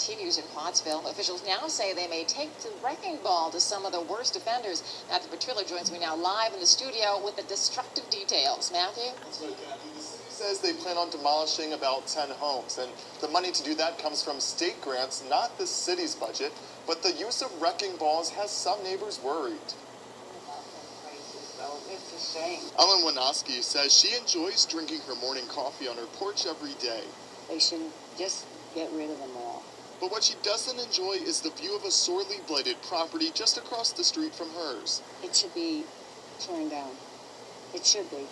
continues in Pottsville. Officials now say they may take the wrecking ball to some of the worst offenders. Matthew Petrillo joins me now live in the studio with the destructive details. Matthew? That's right, Kathy. The city says they plan on demolishing about 10 homes, and the money to do that comes from state grants, not the city's budget. But the use of wrecking balls has some neighbors worried. It's a shame. Ellen Winoski says she enjoys drinking her morning coffee on her porch every day. They should just get rid of them all. But what she doesn't enjoy is the view of a sorely blighted property just across the street from hers. It should be torn down. It should be.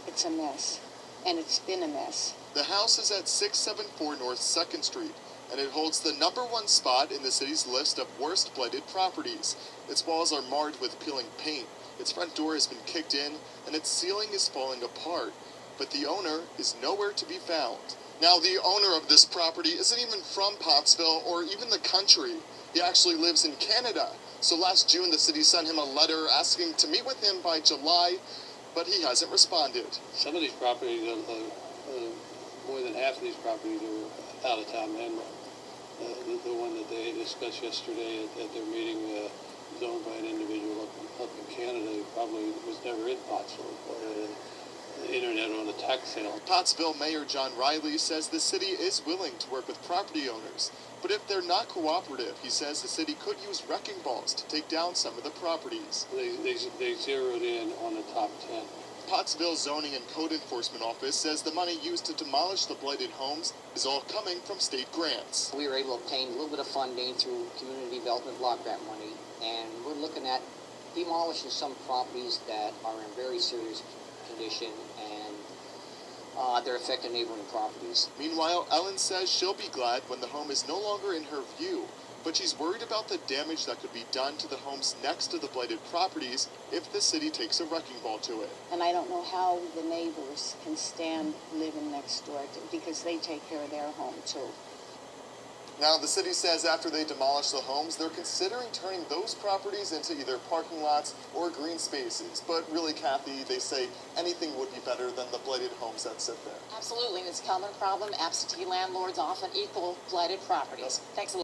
It's a mess. And it's been a mess. The house is at 674 North 2nd Street, and it holds the #1 spot in the city's list of worst blighted properties. Its walls are marred with peeling paint. Its front door has been kicked in, and its ceiling is falling apart. But the owner is nowhere to be found. Now, the owner of this property isn't even from Pottsville or even the country. He actually lives in Canada. So last June, the city sent him a letter asking to meet with him by July, but he hasn't responded. Some of these properties, more than half of these properties are out of town landmark. The one that they discussed yesterday at their meeting was owned by an individual up in Canada who probably was never in Pottsville. The internet on a tax sale. Pottsville Mayor John Riley says the city is willing to work with property owners, but if they're not cooperative, he says the city could use wrecking balls to take down some of the properties. They zeroed in on the top 10. Pottsville Zoning and Code Enforcement Office says the money used to demolish the blighted homes is all coming from state grants. We were able to obtain a little bit of funding through Community Development Block Grant money, and we're looking at demolishing some properties that are in very serious condition and they're affecting neighboring properties. Meanwhile, Ellen says she'll be glad when the home is no longer in her view, but she's worried about the damage that could be done to the homes next to the blighted properties if the city takes a wrecking ball to it. And I don't know how the neighbors can stand living next door because they take care of their home too. Now, the city says after they demolish the homes, they're considering turning those properties into either parking lots or green spaces. But really, Kathy, they say anything would be better than the blighted homes that sit there. Absolutely, and it's a common problem. Absentee landlords often equal blighted properties. Thanks a lot.